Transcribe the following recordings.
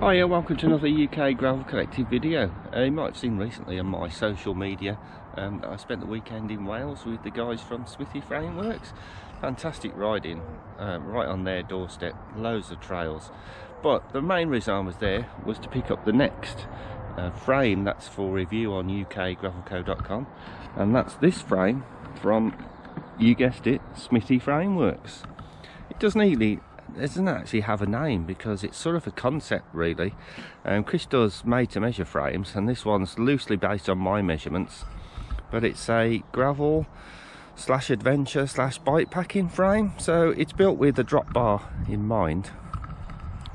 Hiya, welcome to another UK Gravel Collective video. You might have seen recently on my social media that I spent the weekend in Wales with the guys from Smithy Frameworks. Fantastic riding, right on their doorstep, loads of trails. But the main reason I was there was to pick up the next frame that's for review on ukgravelco.com, and that's this frame from, you guessed it, Smithy Frameworks. It doesn't actually have a name because it's sort of a concept really. Chris does made to measure frames, and this one's loosely based on my measurements, but it's a gravel slash adventure slash bike packing frame. So it's built with a drop bar in mind.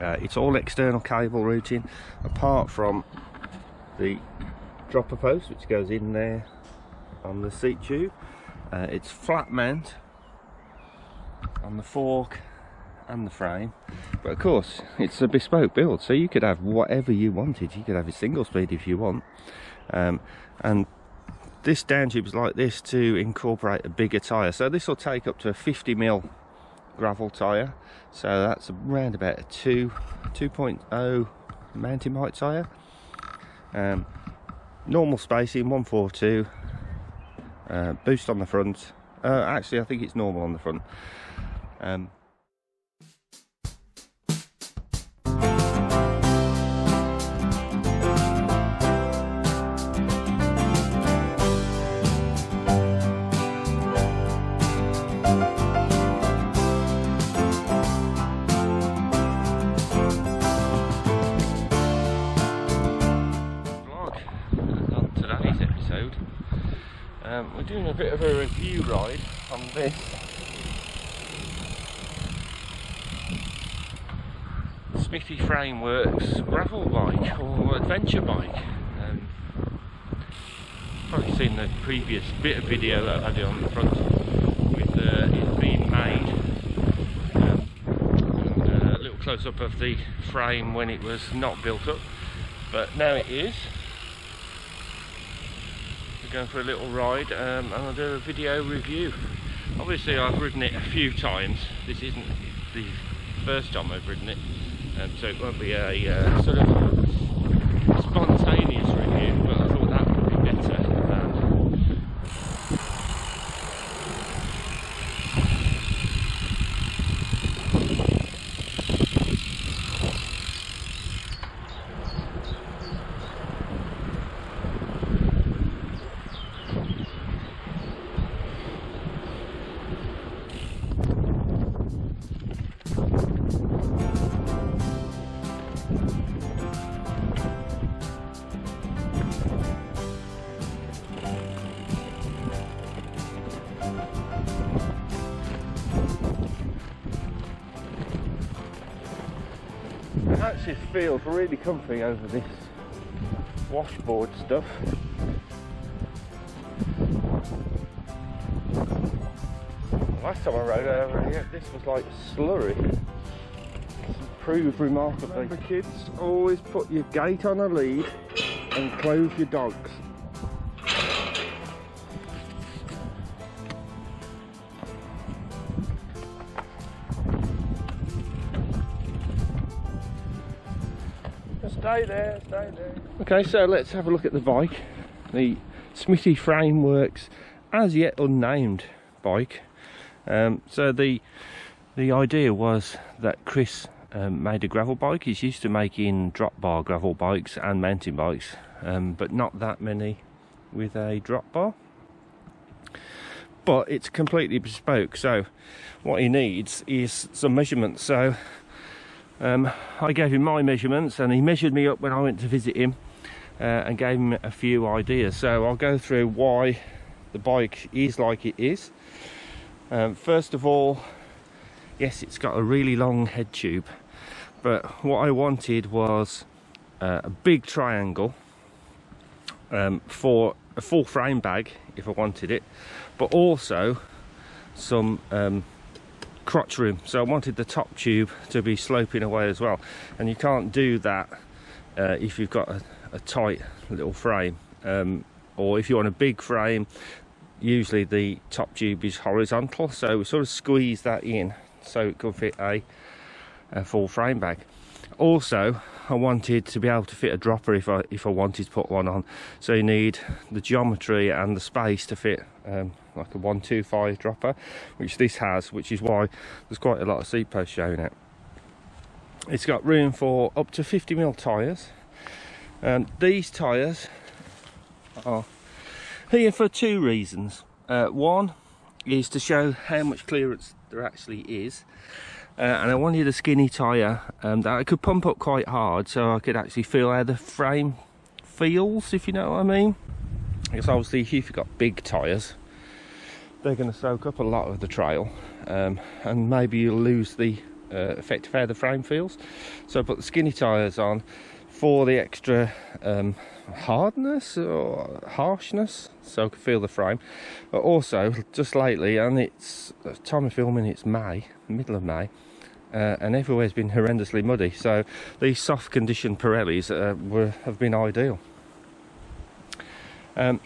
It's all external cable routing apart from the dropper post which goes in there on the seat tube. It's flat mount on the fork and the frame, but of course it's a bespoke build, so you could have whatever you wanted. You could have a single speed if you want, and this down tube is like this to incorporate a bigger tyre. So this will take up to a 50mm gravel tyre, so that's around about a 2.0 mountain bike tyre. Normal spacing 142, boost on the front. Actually I think it's normal on the front. We're doing a bit of a review ride on this Smithy Frameworks gravel bike or adventure bike. Probably seen the previous bit of video that I had on the front with it being made, and a little close up of the frame when it was not built up, but now it is. Going for a little ride, and I'll do a video review. Obviously I've ridden it a few times. This isn't the first time I've ridden it, so it won't be a sort of spontaneous review, but I thought that would be better. It actually feels really comfy over this washboard stuff. Last time I rode over here, this was like slurry. It's improved remarkably. Remember kids, always put your gate on a lead and close your dogs. Stay there, stay there. Okay, so let's have a look at the bike. The Smithy Frameworks as yet unnamed bike. So the idea was that Chris made a gravel bike. He's used to making drop bar gravel bikes and mountain bikes, but not that many with a drop bar. But it's completely bespoke, so what he needs is some measurements. So I gave him my measurements and he measured me up when I went to visit him, and gave him a few ideas. So I'll go through why the bike is like it is. First of all, yes, it's got a really long head tube, but what I wanted was a big triangle for a full frame bag if I wanted it, but also some crotch room. So I wanted the top tube to be sloping away as well, and you can't do that if you've got a tight little frame, or if you want a big frame, usually the top tube is horizontal, so we sort of squeeze that in so it can fit a full frame bag. Also, I wanted to be able to fit a dropper if I wanted to put one on. So you need the geometry and the space to fit like a 125 dropper, which this has, which is why there's quite a lot of seat posts showing it. It's got room for up to 50mm tyres. These tyres are here for two reasons. One is to show how much clearance there actually is, and I wanted a skinny tyre that I could pump up quite hard so I could actually feel how the frame feels, if you know what I mean. Because obviously if you've got big tyres, they're going to soak up a lot of the trail, and maybe you'll lose the effect of how the frame feels. So I put the skinny tyres on for the extra hardness or harshness, so I can feel the frame. But also, just lately, and it's time of filming, it's May, middle of May, and everywhere's been horrendously muddy. So these soft conditioned Pirellis have been ideal. The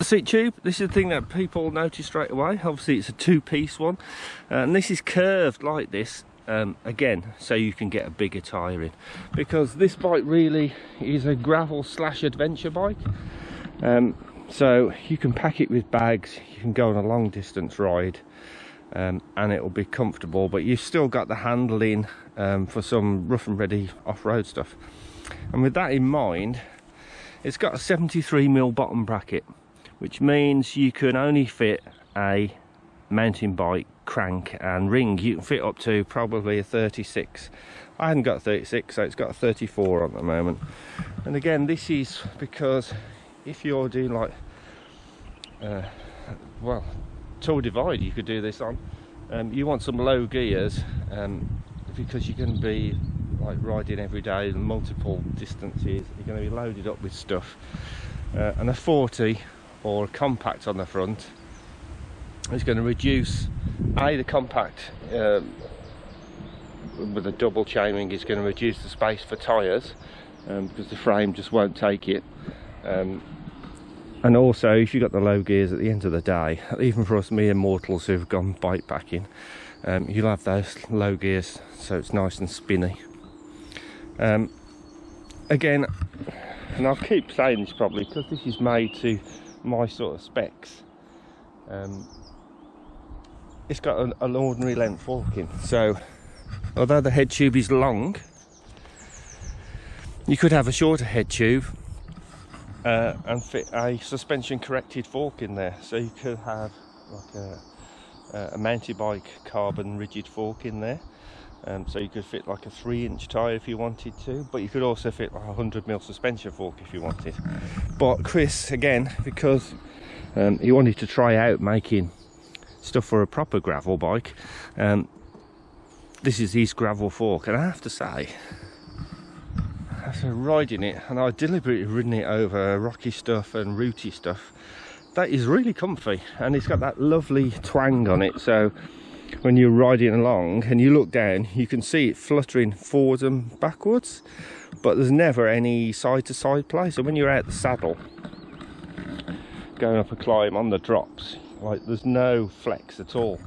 seat tube, this is the thing that people notice straight away. Obviously it's a two-piece one, and this is curved like this again so you can get a bigger tyre in, because this bike really is a gravel slash adventure bike. So you can pack it with bags, you can go on a long distance ride, and it will be comfortable, but you've still got the handling for some rough and ready off-road stuff. And with that in mind, it's got a 73mm bottom bracket, which means you can only fit a mountain bike crank and ring. You can fit up to probably a 36. I hadn't got a 36, so it's got a 34 on at the moment. And again, this is because if you're doing like well, Tour Divide, you could do this on. You want some low gears, because you're going to be like riding every day, multiple distances. You're going to be loaded up with stuff, and a 40 or a compact on the front is going to reduce the compact with a double chainring is going to reduce the space for tyres, because the frame just won't take it. And also, if you've got the low gears at the end of the day, even for us mere mortals who've gone bike packing, you'll have those low gears so it's nice and spinny. Again, and I'll keep saying this probably because this is made to my sort of specs, it's got an ordinary length forking, so although the head tube is long, you could have a shorter head tube and fit a suspension corrected fork in there. So you could have like a mountain bike carbon rigid fork in there, so you could fit like a 3-inch tyre if you wanted to, but you could also fit like a 100mm suspension fork if you wanted. But Chris, again, because he wanted to try out making stuff for a proper gravel bike, this is his gravel fork, and I have to say, after riding it, and I deliberately ridden it over rocky stuff and rooty stuff, that is really comfy, and it's got that lovely twang on it. So when you're riding along and you look down, you can see it fluttering forwards and backwards, but there's never any side to side play. So when you're out the saddle going up a climb on the drops, like, there's no flex at all,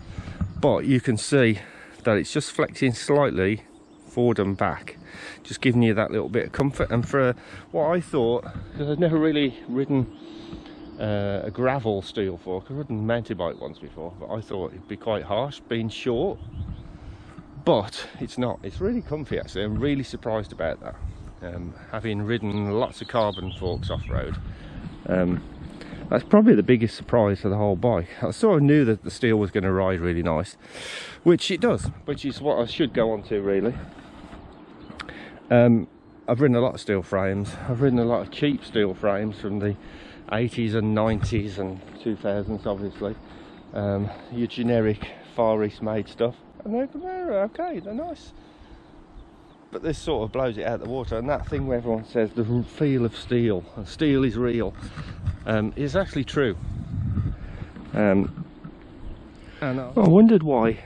but you can see that it's just flexing slightly forward and back, just giving you that little bit of comfort. And for what I thought, because I've never really ridden a gravel steel fork, I've ridden mountain bike ones before, but I thought it'd be quite harsh being short, but it's not. It's really comfy actually. I'm really surprised about that, having ridden lots of carbon forks off-road. That's probably the biggest surprise for the whole bike. I sort of knew that the steel was going to ride really nice, which it does, which is what I should go on to really. I've ridden a lot of steel frames. I've ridden a lot of cheap steel frames from the 80s and 90s and 2000s, obviously. Your generic Far East made stuff, and they're okay, they're nice. But this sort of blows it out of the water, and that thing where everyone says the feel of steel, and steel is real, is actually true. And I wondered why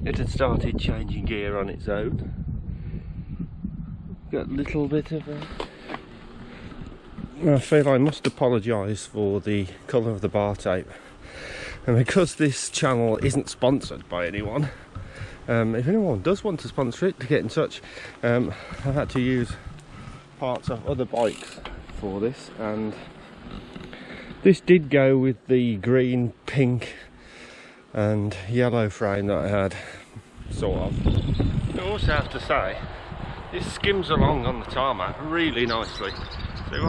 it had started changing gear on its own. Got a little bit of a... I feel I must apologise for the colour of the bar tape, and because this channel isn't sponsored by anyone, If anyone does want to sponsor it, to get in touch. I've had to use parts of other bikes for this, and this did go with the green, pink and yellow frame that I had, sort of. I also have to say, this skims along on the tarmac really nicely. So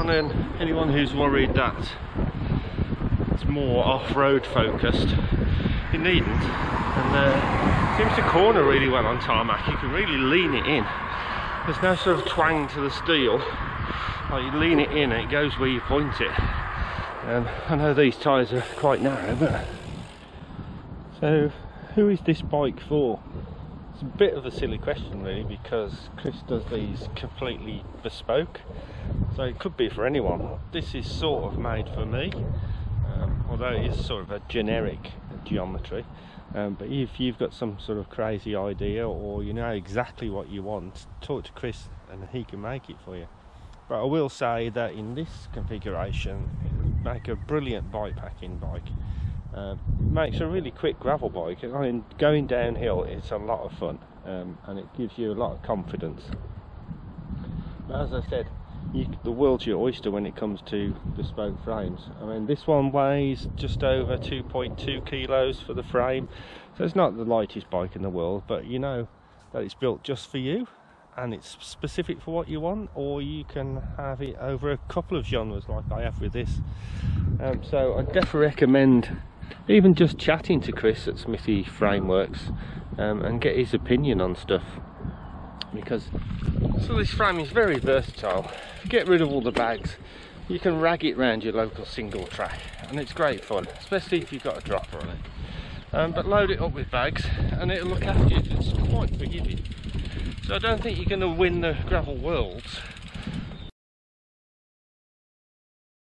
anyone who's worried that it's more off-road focused, you needn't. And seems to corner really well on tarmac. You can really lean it in. There's no sort of twang to the steel. Like, you lean it in and it goes where you point it. I know these tyres are quite narrow, but... So, who is this bike for? It's a bit of a silly question really, because Chris does these completely bespoke, so it could be for anyone. This is sort of made for me, although it is sort of a generic geometry. But if you've got some sort of crazy idea, or you know exactly what you want, talk to Chris and he can make it for you. But I will say that in this configuration, it would make a brilliant bikepacking bike. Makes a really quick gravel bike. I mean, going downhill it's a lot of fun, and it gives you a lot of confidence. But as I said, the world's your oyster when it comes to bespoke frames. I mean, this one weighs just over 2.2 kilos for the frame, so it's not the lightest bike in the world, but you know that it's built just for you and it's specific for what you want, or you can have it over a couple of genres like I have with this. So I definitely recommend even just chatting to Chris at Smithy Frameworks and get his opinion on stuff, because this frame is very versatile. Get rid of all the bags, you can rag it round your local single track and it's great fun, especially if you've got a dropper on it. But load it up with bags and it'll look after you. It's quite forgiving. So I don't think you're going to win the gravel worlds